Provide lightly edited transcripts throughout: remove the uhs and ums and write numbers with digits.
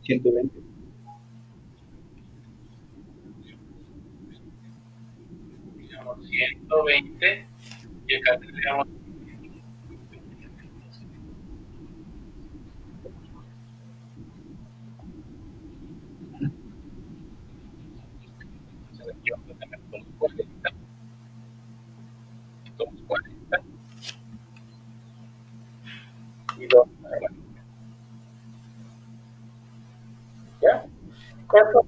120. 120 y acá tendríamos 40, 40 y 2. ¿Ya? ¿Cuánto?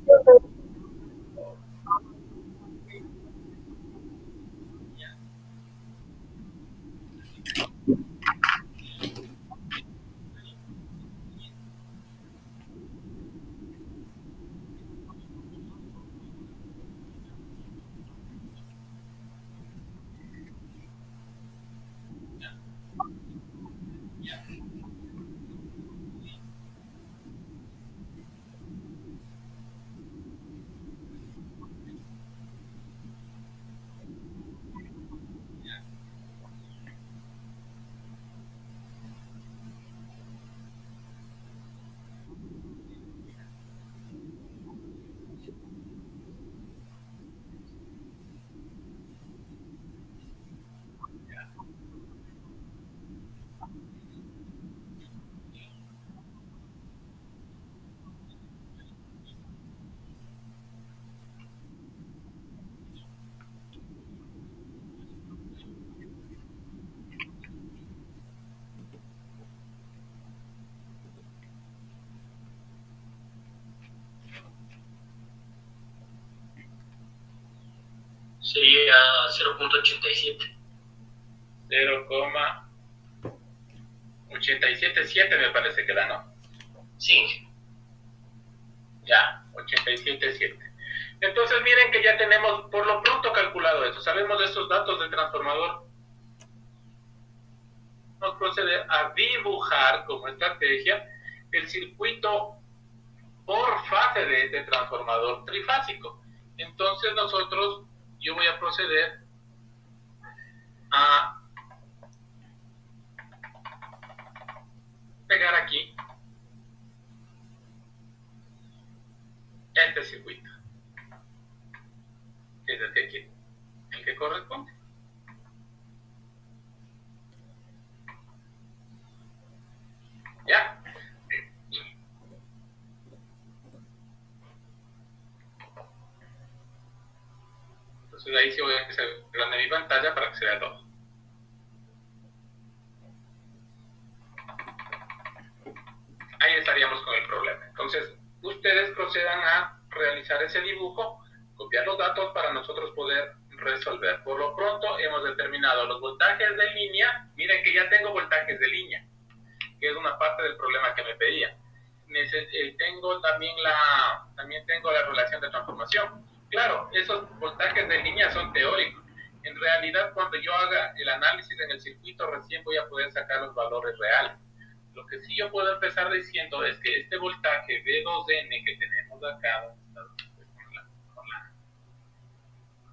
Sería 0.87. 0,877 me parece que era, ¿no? Sí. Ya, 87.7. Entonces miren que ya tenemos por lo pronto calculado esto. Sabemos de estos datos del transformador. Nos procede a dibujar como estrategia el circuito por fase de este transformador trifásico. Entonces yo voy a proceder a pegar aquí este circuito, que es el que corresponde. ¿Ya? Entonces ahí sí voy a hacer grande mi pantalla para que se vea todo. Ahí estaríamos con el problema. Entonces, ustedes procedan a realizar ese dibujo, copiar los datos para nosotros poder resolver. Por lo pronto hemos determinado los voltajes de línea. Miren que ya tengo voltajes de línea, que es una parte del problema que me pedía. También tengo la relación de transformación. Claro, esos voltajes de línea son teóricos. En realidad, cuando yo haga el análisis en el circuito, recién voy a poder sacar los valores reales. Lo que sí yo puedo empezar diciendo es que este voltaje V2N que tenemos acá,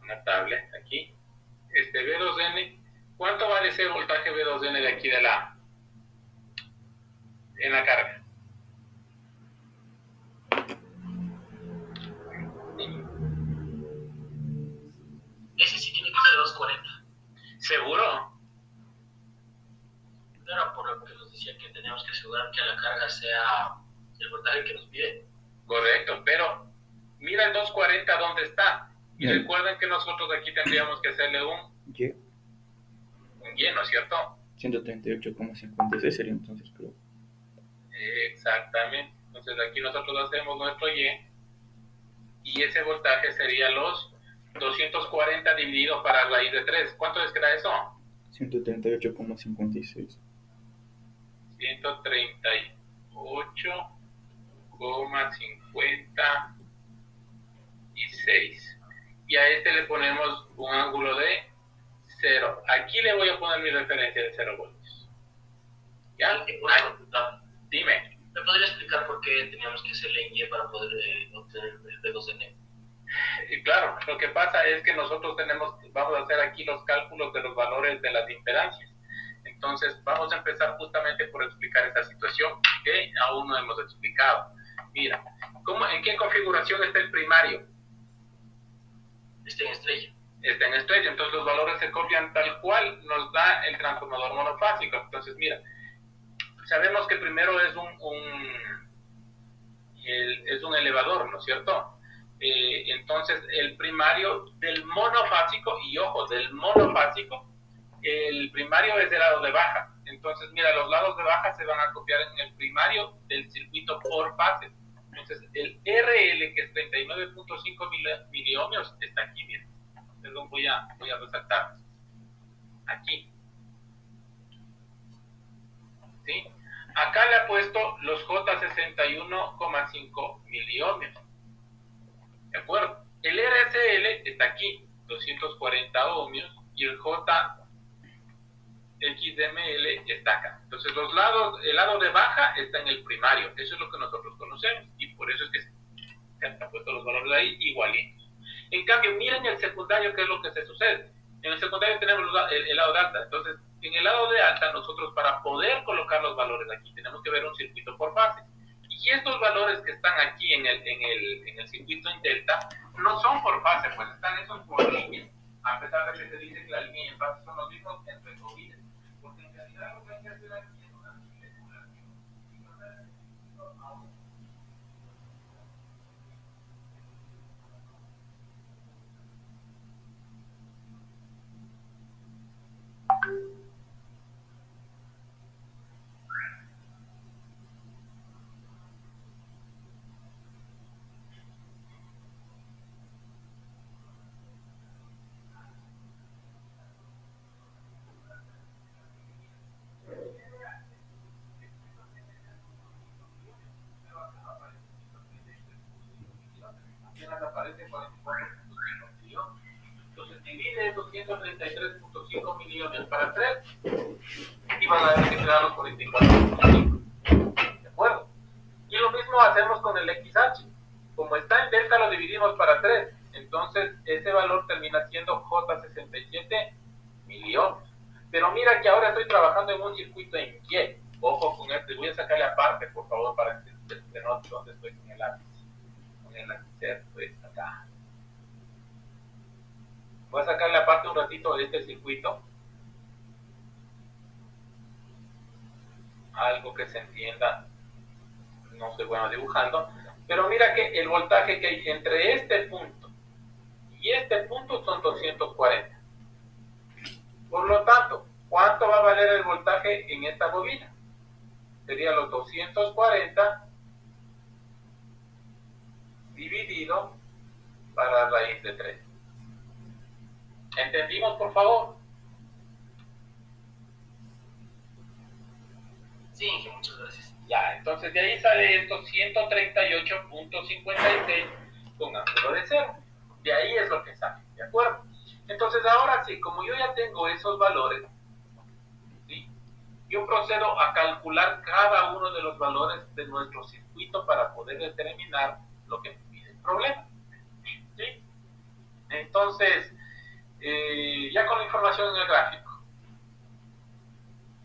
una tablet aquí. V2N, ¿cuánto vale ese voltaje V2N de aquí en la carga? Ese sí tiene que ser 240. ¿Seguro? Claro, por lo que nos decía que teníamos que asegurar que la carga sea el voltaje que nos pide. Correcto, pero mira el 240 dónde está. Y recuerden que nosotros aquí tendríamos que hacerle un Y, ¿no es cierto? 138,56 sería entonces, creo. Exactamente. Entonces aquí nosotros hacemos nuestro y ese voltaje sería los 240 dividido para raíz de 3. ¿Cuánto es que da eso? 138,56. 138,56. Y a este le ponemos un ángulo de 0. Aquí le voy a poner mi referencia de 0 voltios. ¿Ya? Dime. ¿Me podría explicar por qué teníamos que hacerle en Y para poder obtener el V2N? Y claro, lo que pasa es que nosotros vamos a hacer aquí los cálculos de los valores de las impedancias. Entonces, vamos a empezar justamente por explicar esta situación que aún no hemos explicado. Mira, ¿en qué configuración está el primario? Está en estrella. Está en estrella, entonces los valores se copian tal cual nos da el transformador monofásico. Entonces, mira, sabemos que primero es un elevador, ¿no es cierto? Entonces, el primario del monofásico, y ojo, del monofásico, el primario es el lado de baja. Entonces, mira, los lados de baja se van a copiar en el primario del circuito por fases. Entonces, el RL, que es 39.5 miliohmios, está aquí, mira. Perdón, voy a resaltar. Aquí. ¿Sí? Acá le he puesto los J61,5 miliohmios. ¿De acuerdo? El RSL está aquí, 240 ohmios, y el JXDML está acá. Entonces, el lado de baja está en el primario. Eso es lo que nosotros conocemos, y por eso es que se han puesto los valores ahí igualitos. En cambio, miren el secundario, qué es lo que se sucede. En el secundario tenemos el lado de alta. Entonces, en el lado de alta, nosotros para poder colocar los valores aquí, tenemos que ver un circuito por fase. Y estos valores que están aquí en el circuito en delta, no son por fase, pues están esos por línea. A pesar de que se dice que la línea y el fase son los mismos entre comillas. Porque en realidad lo que hay que hacer aquí es una simulación. Aparece 44.5 millones. Entonces divide esos 133.5 millones para 3 y van a ver que te da los 44.5. ¿De acuerdo? Y lo mismo hacemos con el XH. Como está en delta lo dividimos para 3. Entonces ese valor termina siendo J67 millones. Pero mira que ahora estoy trabajando en un circuito en Y. Ojo con este. Voy a sacarle aparte, por favor, para que se note dónde estoy con el lápiz. Con el lapicero, pues acá. Voy a sacarle aparte un ratito de este circuito. Algo que se entienda. No soy bueno dibujando. Pero mira que el voltaje que hay entre este punto y este punto son 240. Por lo tanto, ¿cuánto va a valer el voltaje en esta bobina? Sería los 240 dividido para raíz de 3. ¿Entendimos, por favor? Sí, muchas gracias. Ya, entonces de ahí sale esto 138.56 con ángulo de 0. De ahí es lo que sale, ¿de acuerdo? Entonces ahora sí, como yo ya tengo esos valores, ¿sí? Yo procedo a calcular cada uno de los valores de nuestro circuito para poder determinar lo que me pide el problema, ¿sí? Entonces, Ya con la información en el gráfico.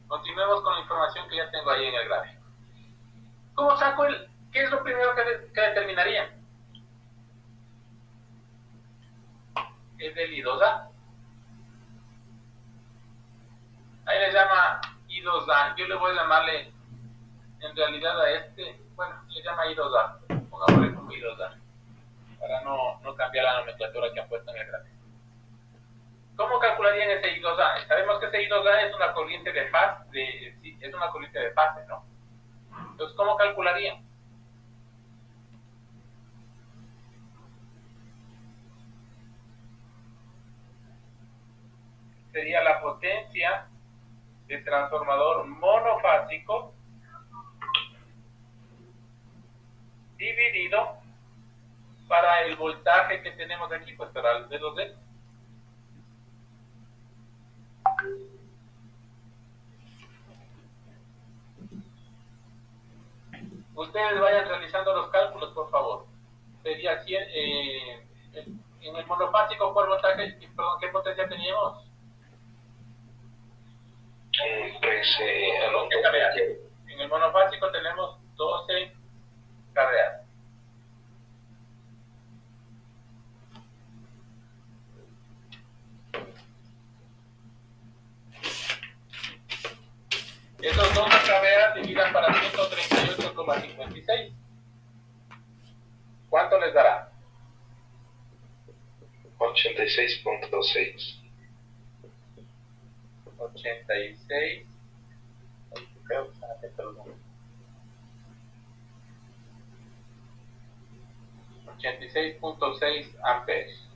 Continuemos con la información que ya tengo ahí en el gráfico. ¿Cómo saco qué es lo primero que determinaría? Es el I2A. Ahí le llama I2A. Yo le voy a llamarle, en realidad a este, bueno, le llama I2A. Pongámosle como I2A. Para no cambiar la nomenclatura que han puesto en el gráfico. ¿Cómo calcularían ese I2A? Sabemos que ese I2A es una corriente de fase, es una corriente de fase, ¿no? Entonces, ¿cómo calcularían? Sería la potencia de transformador monofásico dividido para el voltaje que tenemos aquí, pues para el D2D. Ustedes vayan realizando los cálculos, por favor. Sería 100, en el monofásico, ¿cuál voltaje, perdón, qué potencia teníamos? 12 kVA. En el monofásico tenemos 12 kVA. Esos 12 kVA dividan para 138,56. ¿Cuánto les dará? 86.6. 86. Creo que están atentos los números. 86.6 amperes.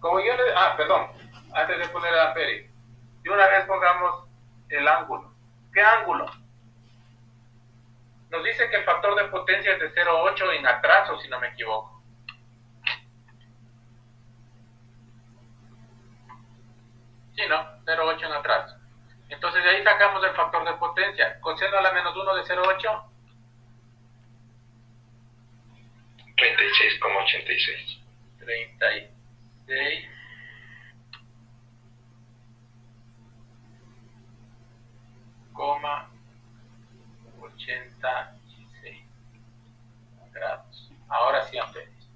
Como yo les... perdón. Antes de poner el amperes. De una vez pongamos el ángulo. ¿Qué ángulo? Nos dice que el factor de potencia es de 0,8 en atraso, si no me equivoco. Sí, ¿no? 0,8 en atraso. Entonces de ahí sacamos el factor de potencia. Coseno a la menos 1 de 0,8. 36,86. 36. Coma 86 grados. Ahora sí amperes.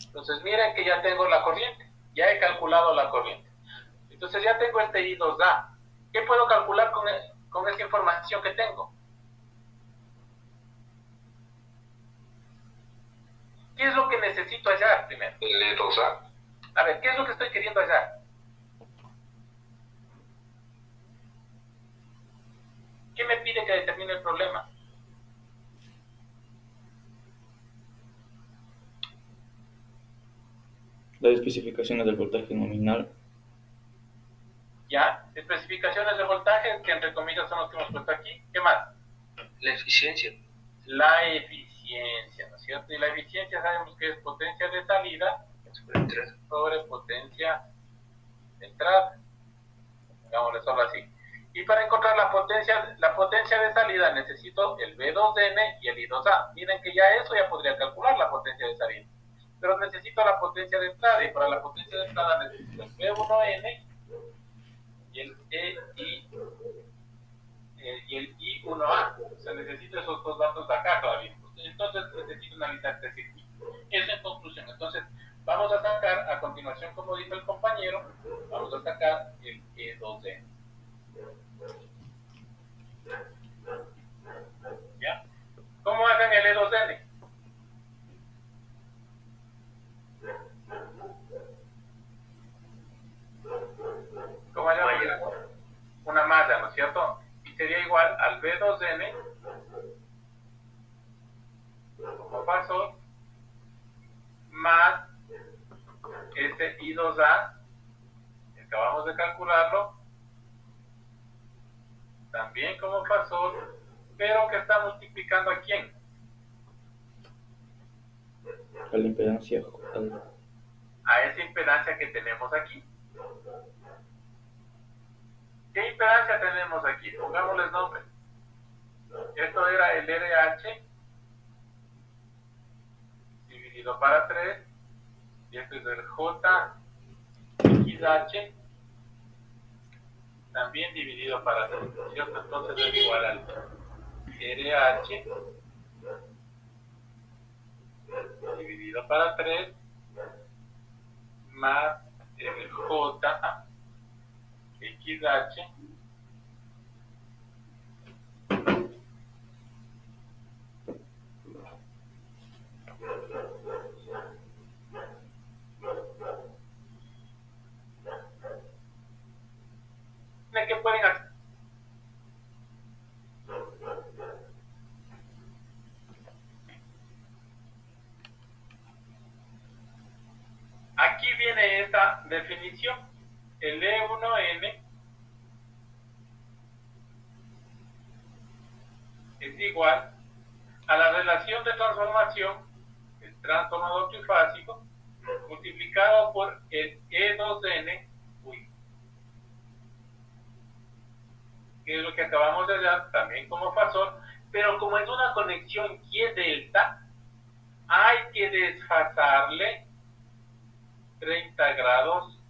Entonces miren que ya tengo la corriente. Ya he calculado la corriente. Entonces ya tengo este I2A. ¿Qué puedo calcular con esta información que tengo? ¿Qué es lo que necesito hallar primero? El E2A. A ver, ¿qué es lo que estoy queriendo hallar? ¿Qué me pide que determine el problema? Las especificaciones del voltaje nominal. Ya, especificaciones de voltaje, que entre comillas son los que hemos puesto aquí. ¿Qué más? La eficiencia. La eficiencia, ¿no es cierto? Y la eficiencia sabemos que es potencia de salida sobre potencia de entrada. Digámosle solo así. Y para encontrar la potencia de salida necesito el V2N y el I2A. Miren que ya eso ya podría calcular la potencia de salida. Pero necesito la potencia de entrada, y para la potencia de entrada necesito el V1N y el I1A. O sea, necesito esos dos datos de acá todavía. Entonces necesito analizar este circuito. Eso en conclusión. Entonces vamos a sacar, a continuación, como dijo el compañero, vamos a sacar el E2N. ¿Ya? ¿Cómo hacen el E2N? ¿Cómo hacen una malla, ¿no es cierto? Y sería igual al B2N como pasó más este I2A, que acabamos de calcularlo, también como pasó, pero que está multiplicando a quién? A la impedancia. A esa impedancia que tenemos aquí. ¿Qué impedancia tenemos aquí? Pongámosles nombre. Esto era el RH dividido para 3, y esto es el J XH también dividido para 3, ¿cierto? Entonces es igual al RH dividido para 3 más el J XH ¿qué pueden hacer? Aquí viene esta definición. El E1N es igual a la relación de transformación del transformador trifásico multiplicado por el E2N, que es lo que acabamos de hallar también como fasor, pero como es una conexión Y delta, hay que desfasarle 30 grados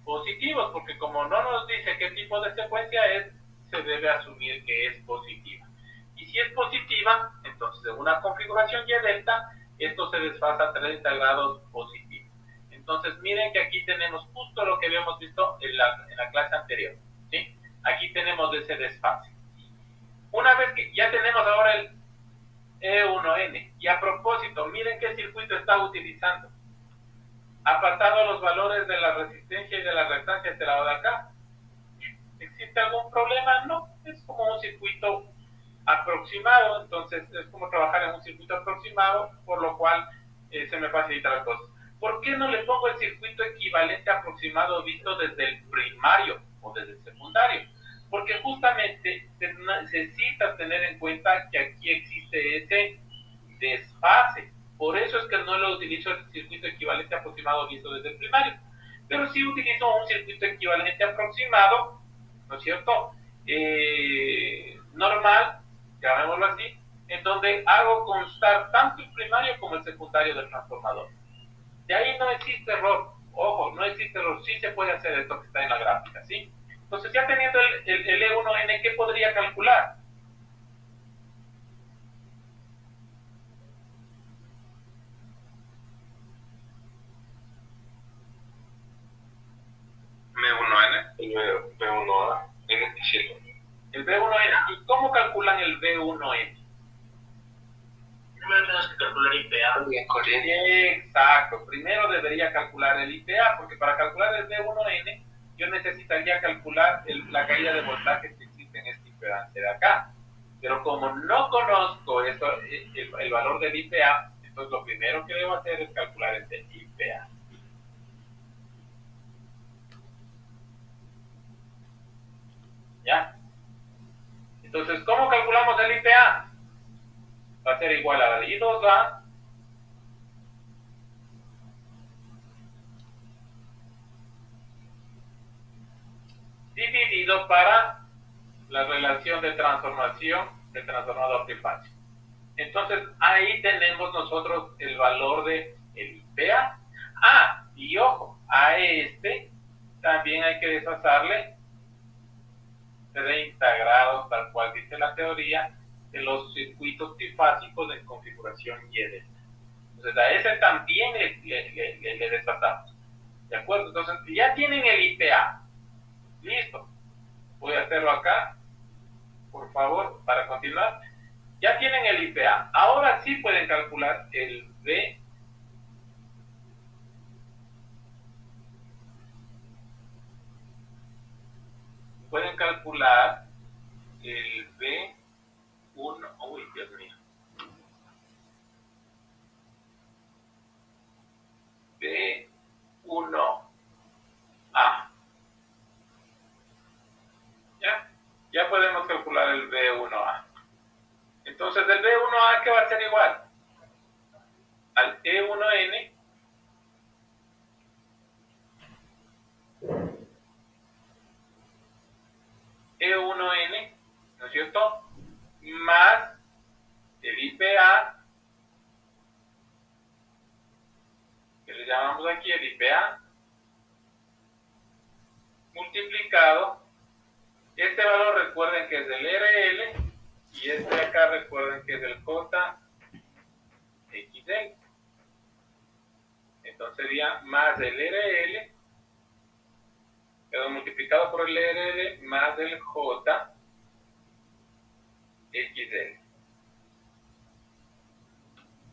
positivos, porque como no nos dice qué tipo de secuencia es, se debe asumir que es positiva. Y si es positiva, entonces en una configuración Y delta, esto se desfasa 30 grados positivos. Entonces miren que aquí tenemos justo lo que habíamos visto en la clase anterior, ¿sí? Aquí tenemos ese desfase. Una vez que ya tenemos ahora el E1N, y a propósito, miren qué circuito está utilizando. Ha pasado los valores de la resistencia y de la reactancia a este lado de acá. ¿Existe algún problema? No, es como un circuito aproximado, entonces es como trabajar en un circuito aproximado, por lo cual se me facilita la cosa. ¿Por qué no le pongo el circuito equivalente aproximado visto desde el primario o desde el secundario? Porque justamente se necesita tener en cuenta que aquí existe ese desfase. Por eso es que no lo utilizo el circuito equivalente aproximado visto desde el primario. Pero sí utilizo un circuito equivalente aproximado, ¿no es cierto? Normal, llamémoslo así, en donde hago constar tanto el primario como el secundario del transformador. De ahí no existe error. Ojo, no existe error. Sí se puede hacer esto que está en la gráfica, ¿sí? Entonces, ya teniendo el E1N, ¿qué podría calcular? B1A, el B1N. ¿Y cómo calculan el B1N? Primero tenemos que calcular IPA. Exacto. Primero debería calcular el IPA, porque para calcular el B1N, yo necesitaría calcular la caída de voltaje que existe en esta impedancia de acá. Pero como no conozco esto, el valor del IPA, entonces lo primero que debo hacer es calcular este IPA. ¿Ya? Entonces, ¿cómo calculamos el IPA? Va a ser igual a la de I2A dividido para la relación de transformación del transformador trifásico. Entonces, ahí tenemos nosotros el valor de el IPA. Ah, y ojo, a este también hay que desfasarle 30 grados, tal cual dice la teoría, de los circuitos trifásicos de configuración Y delta. Entonces, a ese también le desfasamos. ¿De acuerdo? Entonces, ya tienen el IPA. Listo. Voy a hacerlo acá, por favor, para continuar. Ya tienen el IPA. Ahora sí pueden calcular el B. Pueden calcular el B1. Uy, Dios mío. B1A. ¿Ya? Ya podemos calcular el B1A. Entonces, el B1A, ¿qué va a ser igual? Al E1N E1N, ¿no es cierto? Más el IPA, que le llamamos aquí el IPA, multiplicado, este valor recuerden que es del RL y este de acá recuerden que es del JXL. Entonces sería más del RL, quedó multiplicado por el RL más del JXL.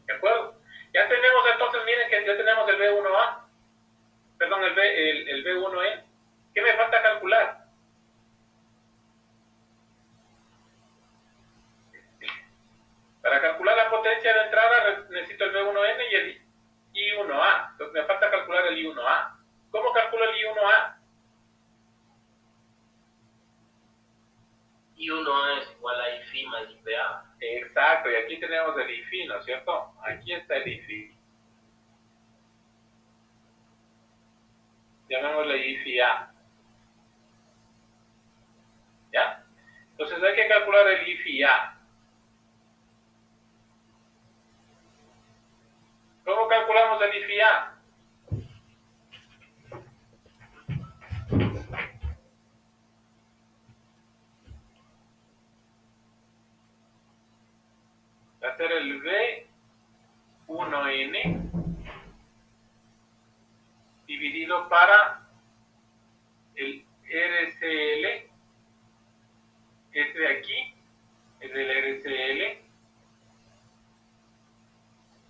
¿De acuerdo? Ya tenemos entonces, miren que ya tenemos el B1A, perdón, el B1E. ¿Qué me falta calcular? Para calcular la potencia de entrada necesito el B1N y el I1A. Entonces me falta calcular el I1A. ¿Cómo calculo el I1A? I1 es igual a IFI más IPA. Exacto, y aquí tenemos el IFI, ¿no es cierto? Aquí está el IFI. Llamémosle IFI-A. ¿Ya? Entonces hay que calcular el IFI-A. ¿Cómo calculamos el IFI-A? Va a ser el B1N dividido para el RCL, este de aquí, es del RCL,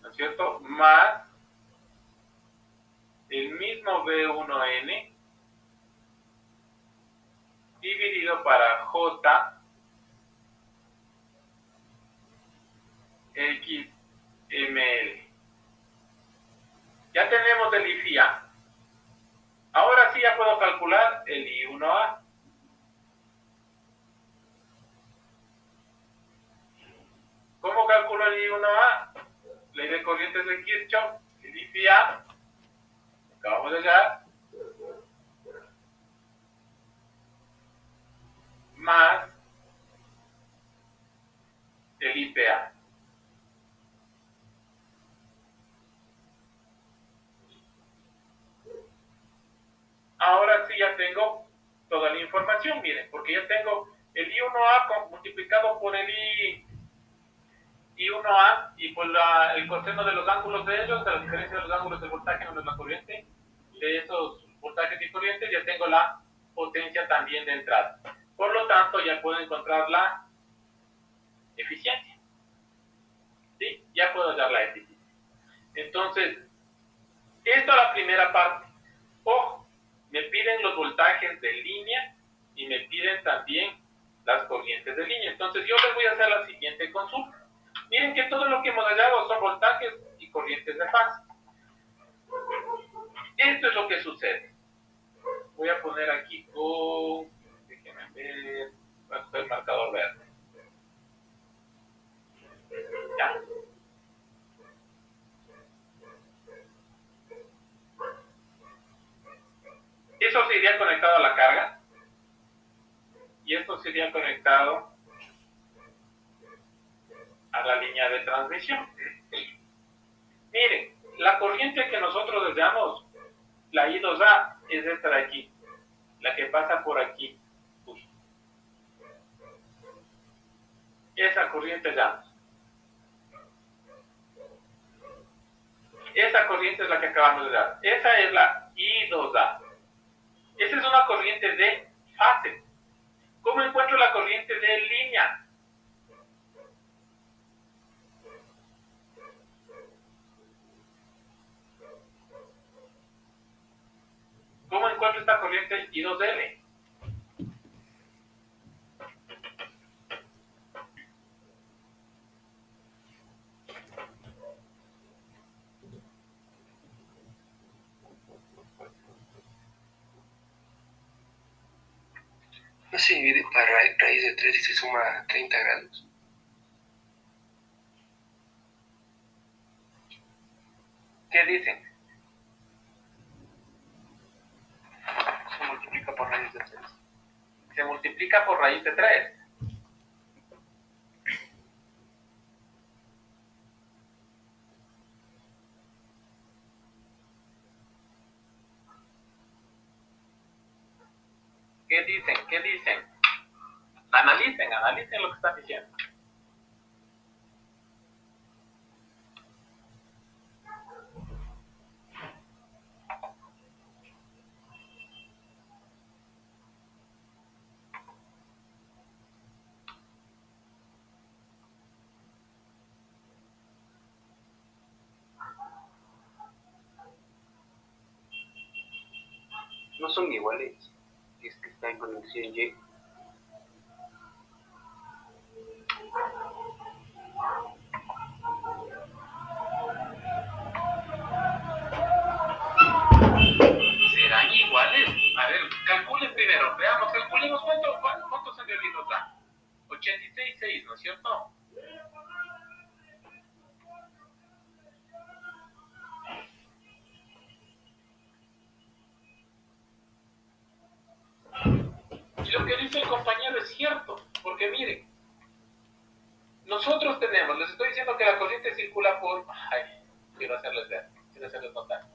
¿no es cierto? Más el mismo B1N dividido para JXML. Ya tenemos el IFI-A. Ahora sí ya puedo calcular el I1A. ¿Cómo calculo el I1A? Ley de corrientes de Kirchhoff, el IFI-A, acabamos de hallar, más el IPA. Ahora sí ya tengo toda la información, miren, porque ya tengo el I1A multiplicado por el I1A y por el coseno de los ángulos de ellos, de la diferencia de los ángulos del voltaje menos la corriente, de esos voltajes y corrientes, ya tengo la potencia también de entrada. Por lo tanto, ya puedo encontrar la eficiencia. ¿Sí? Ya puedo hallar la eficiencia. Entonces, esto es la primera parte. Ojo, me piden los voltajes de línea y me piden también las corrientes de línea. Entonces, yo les voy a hacer la siguiente consulta. Miren que todo lo que hemos hallado son voltajes y corrientes de fase. Esto es lo que sucede. Voy a poner aquí con... déjenme ver... voy a coger el marcador verde. Ya. Eso se iría conectado a la carga. Y esto sería conectado a la línea de transmisión. Miren, la corriente que nosotros deseamos, la I2A, es esta de aquí, la que pasa por aquí. Esa corriente llama. Esa corriente es la que acabamos de dar. Esa es la I2A. Esa es una corriente de fase. ¿Cómo encuentro la corriente de línea? ¿Cómo encuentro esta corriente I2L? No se divide por raíz de 3 y se suma 30 grados. ¿Qué dicen? Se multiplica por raíz de 3. Se multiplica por raíz de 3. ¿Ok? ¿Qué dicen? ¿Qué dicen? Analicen lo que están diciendo. No son iguales. Si es que está en conexión Y. ¿Serán iguales? A ver, calculen primero, veamos, calculemos cuántos enviados da. 86,6, ¿no es cierto? Y lo que dice el compañero es cierto, porque miren, nosotros tenemos, les estoy diciendo que la corriente circula por... Ay, quiero hacerles ver, quiero hacerles notar.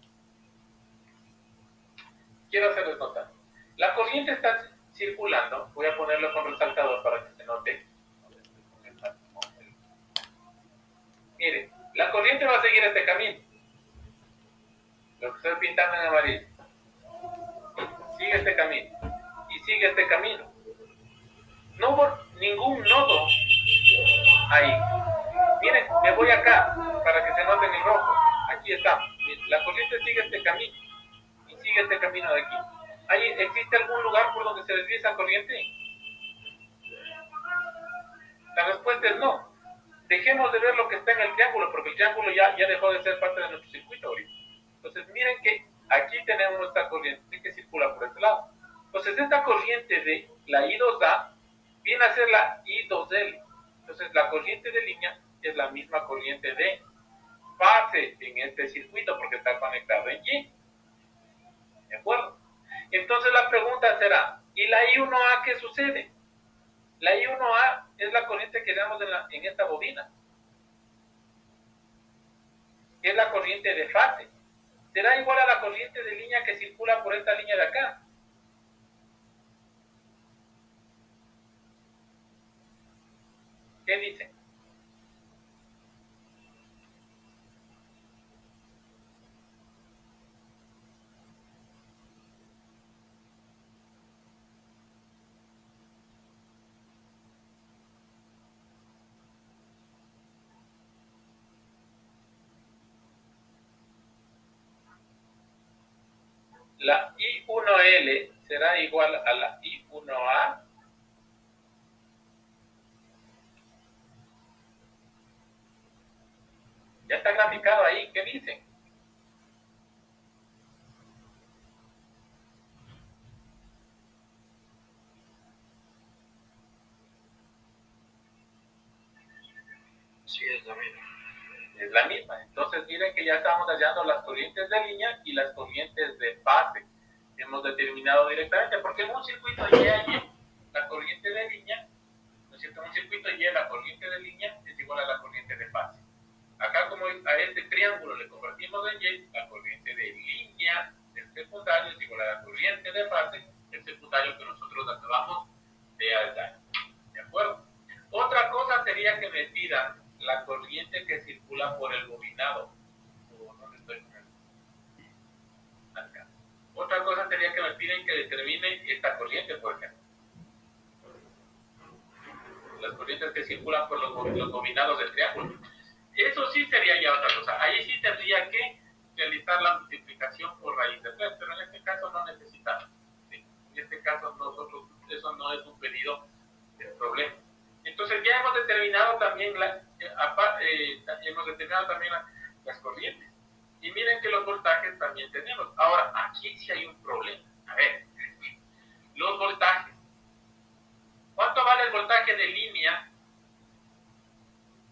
La corriente está circulando, voy a ponerlo con resaltador para que se note. Miren, la corriente va a seguir este camino. Lo que estoy pintando en amarillo. Sigue este camino. Y sigue este camino. No hubo ningún nodo ahí. Miren, me voy acá para que se note en el rojo. Aquí estamos. La corriente sigue este camino. Y sigue este camino de aquí. ¿Ahí existe algún lugar por donde se desvíe esa corriente? La respuesta es no. Dejemos de ver lo que está en el triángulo, porque el triángulo ya dejó de ser parte de nuestro circuito ahorita. Entonces, miren que aquí tenemos nuestra corriente que circula por este lado. Entonces, esta corriente de la I2A viene a ser la I2L. Entonces, la corriente de línea es la misma corriente de fase en este circuito, porque está conectado en Y. ¿De acuerdo? Entonces, la pregunta será, ¿y la I1A qué sucede? La I1A es la corriente que damos en esta bobina. Es la corriente de fase. Será igual a la corriente de línea que circula por esta línea de acá. ¿Qué dicen? La I1L será igual a la I1A. Ya está graficado ahí. ¿Qué dicen? Sí, es lo mismo. Es la misma. Entonces miren que ya estamos hallando las corrientes de línea y las corrientes de fase. Hemos determinado directamente, porque en un circuito Y la corriente de línea, ¿no es cierto? En un circuito Y la corriente de línea es igual a la corriente de fase. Acá como a este triángulo le convertimos en Y, la corriente de línea del secundario es igual a la corriente de fase del secundario que nosotros acabamos de hallar. ¿De acuerdo? Otra cosa sería que me pidan la corriente que circula por el bobinado. ¿Dónde estoy? Acá. Otra cosa sería que me piden que determine esta corriente, por ejemplo. Las corrientes que circulan por los bobinados del triángulo. Eso sí sería ya otra cosa. Ahí sí tendría que realizar la multiplicación por raíz de 3, pero en este caso no necesitamos. ¿Sí? En este caso nosotros, eso no es un pedido del problema. Entonces ya hemos determinado también las corrientes. Y miren que los voltajes también tenemos. Ahora, aquí sí hay un problema. A ver, los voltajes. ¿Cuánto vale el voltaje de línea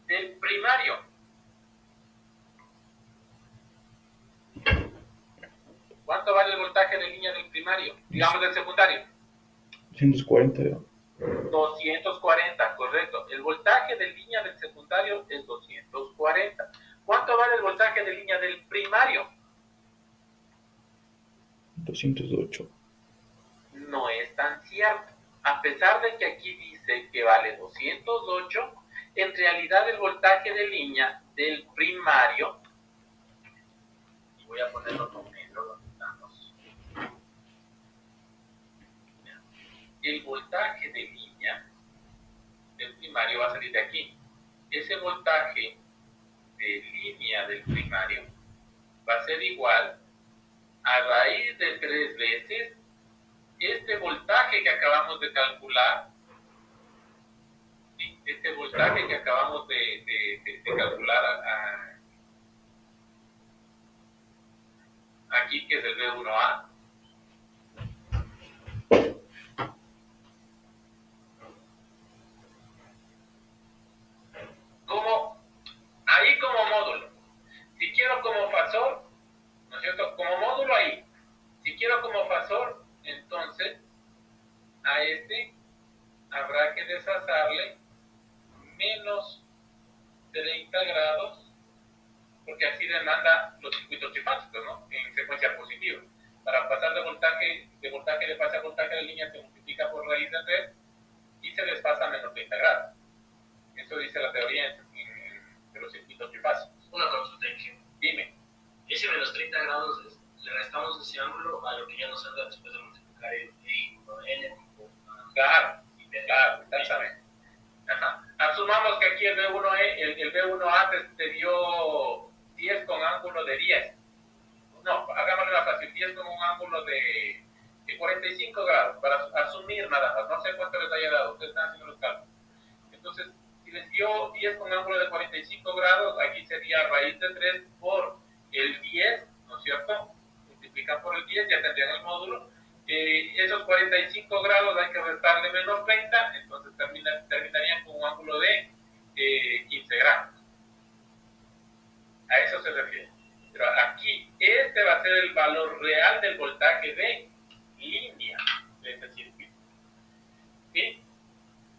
del primario? ¿Cuánto vale el voltaje de línea del primario? Digamos del secundario. 240. 240, correcto. El voltaje de línea del secundario es 240. ¿Cuánto vale el voltaje de línea del primario? 208. no es tan cierto. A pesar de que aquí dice que vale 208, en realidad el voltaje de línea del primario, y voy a ponerlo con negro donde estamos, el voltaje de línea del primario va a salir de aquí. Ese voltaje de línea del primario va a ser igual a raíz de 3 veces este voltaje que acabamos de calcular, ¿sí? Este voltaje que acabamos de calcular aquí, que es el V1A. Ahí como módulo. Si quiero como fasor, ¿no es cierto? Como módulo ahí. Si quiero como fasor, entonces a este habrá que desfasarle menos 30 grados, porque así demanda los circuitos trifásicos, ¿no? En secuencia positiva. Para pasar de voltaje de fase a voltaje de línea se multiplica por raíz de 3 y se desfasa a menos 30 grados. Eso dice la teoría de los circuitos trifásicos. Una consulta, Inge. Dime. Ese menos 30 grados le restamos ese ángulo a lo que ya nos salga después de multiplicar el N. Claro, exactamente. Ajá. Asumamos que aquí el B1A te dio 10 con ángulo de 10. No, hagámosle la fácil, 10 con un ángulo de 45 grados, para asumir nada más. No sé cuánto les haya dado, ustedes están haciendo los cálculos. Entonces, si les dio 10 con ángulo de 45 grados, aquí sería raíz de 3 por el 10, ¿no es cierto? Multiplican por el 10, ya tendrían el módulo. Esos 45 grados hay que restarle menos 30, entonces terminarían con un ángulo de 15 grados. A eso se refiere. Pero aquí, este va a ser el valor real del voltaje de línea de este circuito. ¿Sí?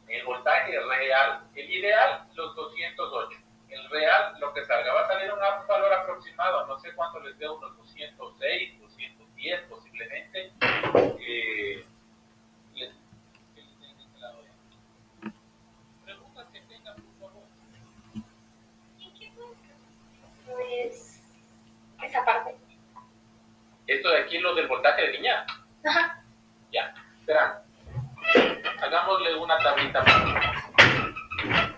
El voltaje real. El ideal, los 208. El real, lo que salga. Va a salir un valor aproximado. No sé cuánto les dé, unos 206, 210 posiblemente. Preguntas que tengan, por favor. Pues esa parte. Esto de aquí, lo del voltaje de línea. Ajá. Ya, verán. Hagámosle una tablita más.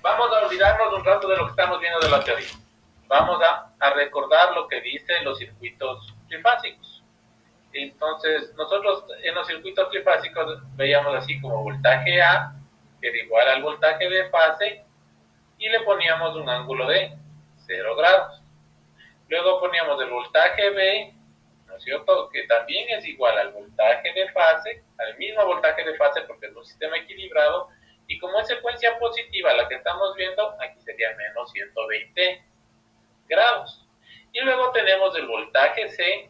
Vamos a olvidarnos un rato de lo que estamos viendo de la teoría. Vamos a recordar lo que dicen los circuitos trifásicos. Entonces, nosotros en los circuitos trifásicos veíamos así como voltaje A, que era igual al voltaje de fase, y le poníamos un ángulo de 0 grados. Luego poníamos el voltaje B, ¿no es cierto?, que también es igual al voltaje de fase, al mismo voltaje de fase porque es un sistema equilibrado, y como es secuencia positiva la que estamos viendo, aquí sería menos 120 grados. Y luego tenemos el voltaje C,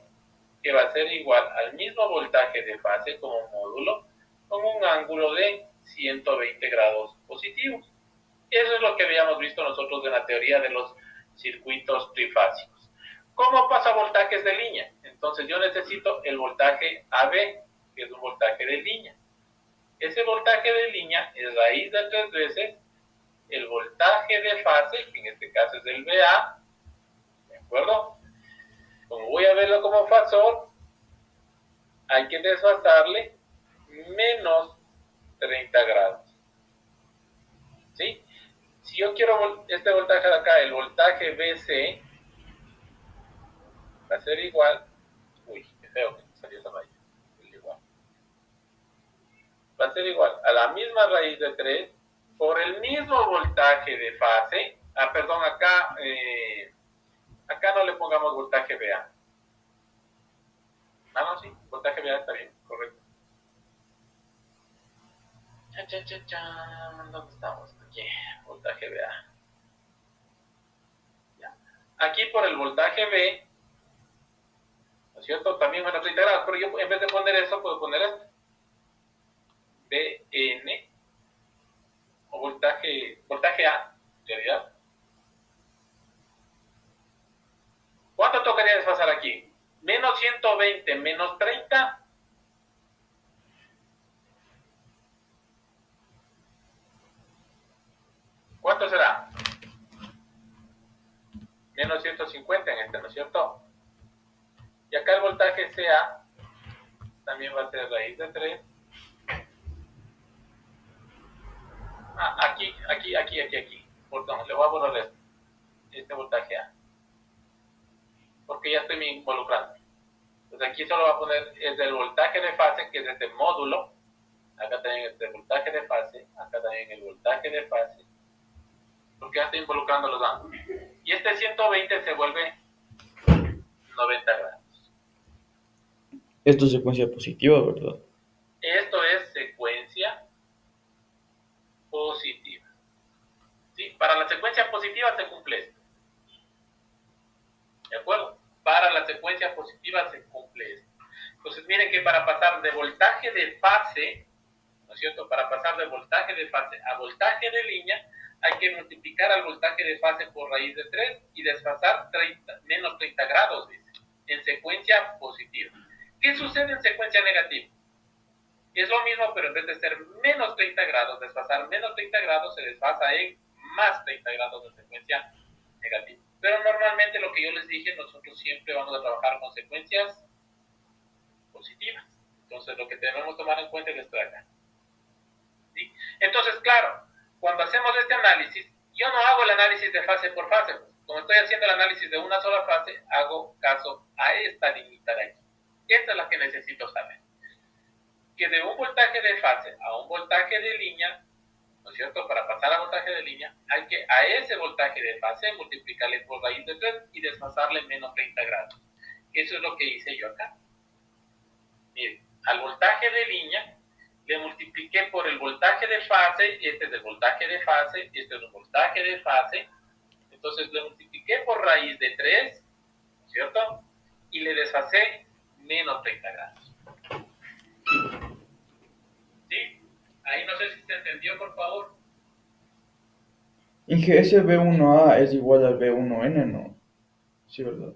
que va a ser igual al mismo voltaje de fase como módulo, con un ángulo de 120 grados positivos. Eso es lo que habíamos visto nosotros en la teoría de los circuitos trifásicos. ¿Cómo pasa voltajes de línea? Entonces yo necesito el voltaje AB, que es un voltaje de línea. Ese voltaje de línea es raíz de 3 veces el voltaje de fase, que en este caso es el BA, ¿de acuerdo? Como voy a verlo como fasor, hay que desfasarle menos 30 grados. ¿Sí? Si yo quiero este voltaje de acá, el voltaje BC, va a ser igual, uy, qué feo que salió esa raya, igual. Va a ser igual a la misma raíz de 3 por el mismo voltaje de fase, perdón, acá no le pongamos voltaje BA. No, sí, voltaje BA está bien, correcto. ¿Dónde estamos? Aquí, voltaje BA. Ya. Aquí por el voltaje B, ¿no es cierto? También menos 30 grados, pero yo en vez de poner eso, puedo poner esto. BN, o voltaje A, en realidad. ¿Cuánto tocaría desfasar aquí? Menos 120 menos 30. menos 150 en este, ¿no es cierto? Y acá el voltaje CA también va a ser raíz de 3. Aquí. Perdón, le voy a borrar este voltaje A, porque ya estoy me involucrando. Entonces aquí solo va a poner es el voltaje de fase, que es este módulo. Acá también este voltaje de fase, acá también el voltaje de fase, porque ya estoy involucrando los ángulos. Y este 120 se vuelve 90 grados. Esto es secuencia positiva, ¿verdad? Esto es secuencia positiva. ¿Sí? Para la secuencia positiva se cumple esto. ¿De acuerdo? Para la secuencia positiva se cumple esto. Entonces miren que para pasar de voltaje de fase, ¿no es cierto? Para pasar de voltaje de fase a voltaje de línea, hay que multiplicar al voltaje de fase por raíz de 3 y desfasar menos 30 grados, dice, en secuencia positiva. ¿Qué sucede en secuencia negativa? Es lo mismo, pero en vez de ser menos 30 grados, desfasar menos 30 grados, se desfasa en más 30 grados de secuencia negativa. Pero normalmente lo que yo les dije, nosotros siempre vamos a trabajar con secuencias positivas. Entonces lo que debemos tomar en cuenta es esto de acá. ¿Sí? Entonces, claro, cuando hacemos este análisis, yo no hago el análisis de fase por fase. Como estoy haciendo el análisis de una sola fase, hago caso a esta liñita de aquí. Esta es la que necesito saber. Que de un voltaje de fase a un voltaje de línea, ¿no es cierto? Para pasar a voltaje de línea, hay que a ese voltaje de fase multiplicarle por raíz de 3 y desfasarle menos 30 grados. Eso es lo que hice yo acá. Miren, al voltaje de línea le multipliqué por el voltaje de fase, este es el voltaje de fase, este es el voltaje de fase, entonces le multipliqué por raíz de 3, ¿no es cierto? Y le desfasé menos 30 grados. ¿Sí? Ahí no sé si se entendió, por favor. Inge, ese B1A es igual al B1N, ¿no? Sí, ¿verdad?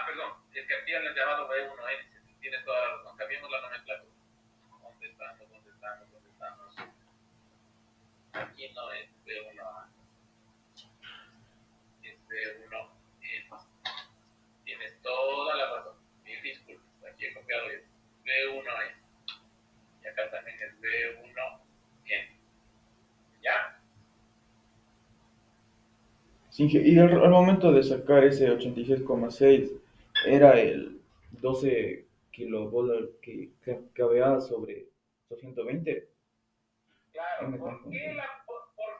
Perdón, es que aquí le han llamado B1N, tienes toda la razón, cambiemos la nomenclatura. ¿Dónde estamos? Aquí no es B1A, es B1N. Tienes toda la razón, mil disculpas, aquí he copiado esto. B1N. Y acá también es B1N. ¿Ya? Sí, Inge, y al momento de sacar ese 86,6 era el 12 kilovolt que kVA sobre 220. Claro, Me ¿por confundí.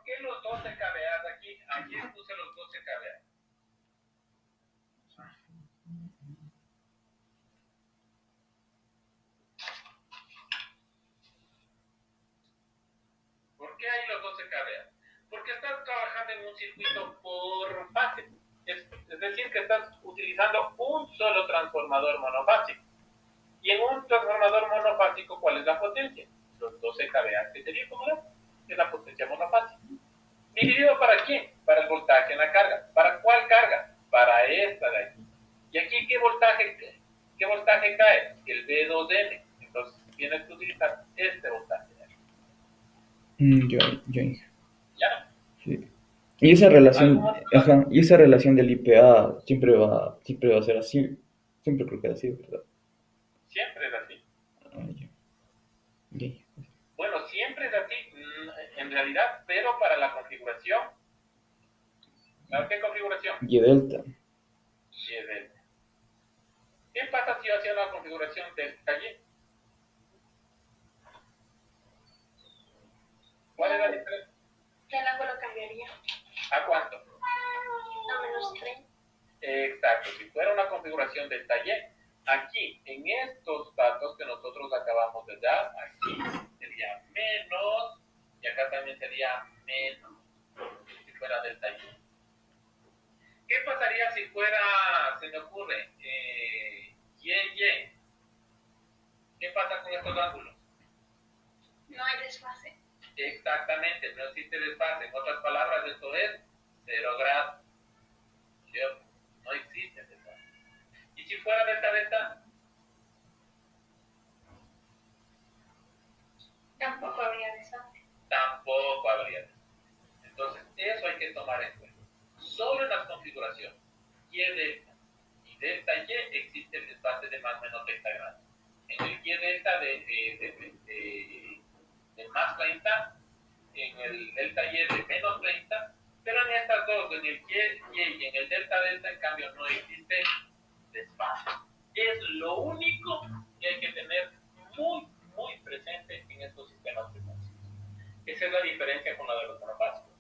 qué los 12 kVA aquí? Aquí puse los 12 kVA. ¿Por qué hay los 12 kVA? Porque estás trabajando en un circuito por fase. Es decir, que estás utilizando un solo transformador monofásico. Y en un transformador monofásico, ¿cuál es la potencia? Los 12 kVA que sería como es la potencia monofásica. ¿Dividido para quién? Para el voltaje en la carga. ¿Para cuál carga? Para esta de aquí. ¿Y aquí qué voltaje cae? El B2N. Entonces tienes que utilizar este voltaje de aquí. Ya, Inge. ¿Ya? Sí. Y esa relación, ajá, y esa relación del IPA siempre va a ser así. Siempre creo que es así, ¿verdad? Siempre es así. Ya. Ya. Bueno, siempre es así, en realidad, pero para la configuración. ¿Para qué configuración? Y delta. Y delta. ¿Qué pasa si yo hacía una configuración delta Y? ¿Cuál es la diferencia? ¿Qué ángulo cambiaría? ¿A cuánto? A menos 30. Exacto, si fuera una configuración delta Y, aquí, en estos datos que nosotros acabamos de dar, aquí sería menos, y acá también sería menos, si fuera delta Y. ¿Qué pasaría si fuera, se me ocurre, Y? ¿Qué pasa con estos ángulos? No hay desfase. Exactamente, no existe desfase. En otras palabras, esto es 0 grados. ¿Cierto? No existe desfase. ¿Y si fuera delta? Tampoco habría desfase. Tampoco habría desfase. Entonces, eso hay que tomar en cuenta. Solo en las configuraciones. Y delta y delta y existe el desfase de más o menos 30 grados. En el y delta de más 30, en el delta y de menos 30, pero en estas dos, en el y en el delta delta, en cambio, no existe desfase. Es lo único que hay que tener muy, muy presente en estos sistemas frecuenciales. Esa es la diferencia con la de los monofásicos.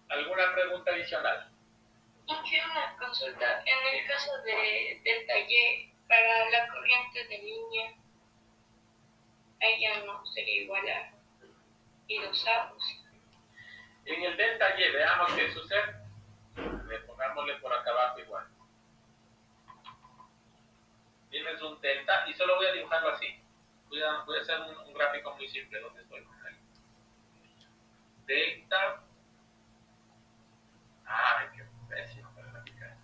¿Alguna pregunta adicional? Aquí una consulta. En el caso del taller, para la corriente de línea, ahí ya no sería igual a y los avos. En el delta y, veamos qué sucede. Pongámosle por acá abajo igual. Tienes un delta y solo voy a dibujarlo así. Voy a hacer un gráfico muy simple donde estoy con él. Delta. Ay, qué pésimo para graficar.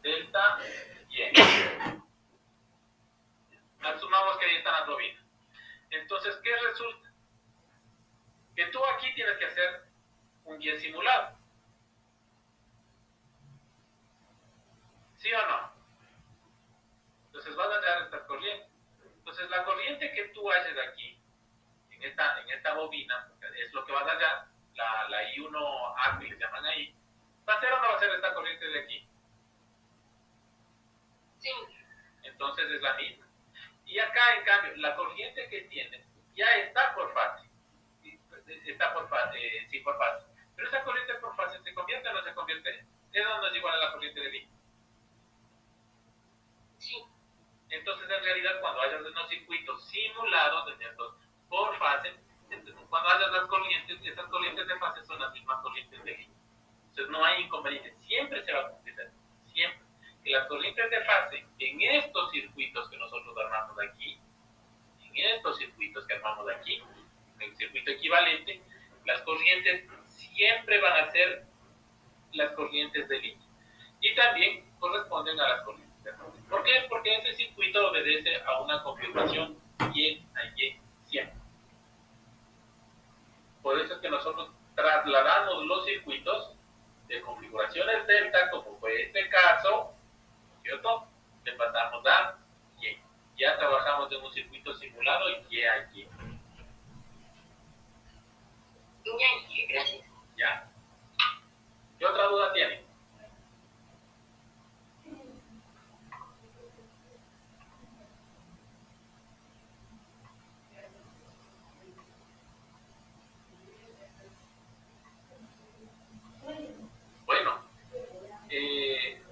Delta y. Asumamos que ahí están las bobinas. Entonces, ¿qué resulta? Que tú aquí tienes que hacer un y simulado. ¿Sí o no? Entonces vas a hallar esta corriente. Entonces la corriente que tú halles aquí, en esta bobina, es lo que vas a hallar, la I1A que le llaman ahí, ¿va a ser o no va a ser esta corriente de aquí? Sí. Entonces es la misma. Y acá, en cambio, la corriente que tienes ya está por fase. Está por fase, sí, por fase. Pero esa corriente por fase, ¿se convierte o no se convierte? ¿Eso no es igual a la corriente de línea? Sí. Entonces, en realidad, cuando hayas unos circuitos simulados de estos por fase, cuando hayas las corrientes, esas corrientes de fase son las mismas corrientes de línea. Entonces, no hay inconveniente. Siempre se va a cumplir eso. Siempre. Que las corrientes de fase en estos circuitos que nosotros armamos aquí, en estos circuitos que armamos aquí, en el circuito equivalente, las corrientes siempre van a ser las corrientes de línea. Y también corresponden a las corrientes de fase. ¿Por qué? Porque ese circuito obedece a una configuración Y a Y siempre. Por eso es que nosotros trasladamos los circuitos de configuraciones delta, como fue este caso, ¿cierto? Le pasamos a Y. Ya trabajamos en un circuito simulado Y a Y. Ya, gracias. ¿Ya? ¿Qué otra duda tiene? Bueno,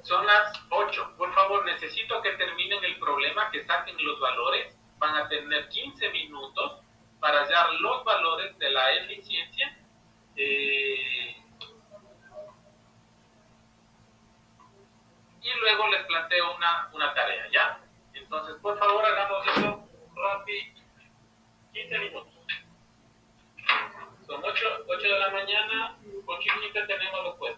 son las 8. Por favor, necesito que terminen el problema, que saquen los valores. Van a tener 15 minutos para hallar los valores de la eficiencia. Y luego les planteo una tarea, ¿ya? Entonces, por favor, hagamos eso rápido. 15 minutos. Son 8 de la mañana, 8:15 tenemos los jueves.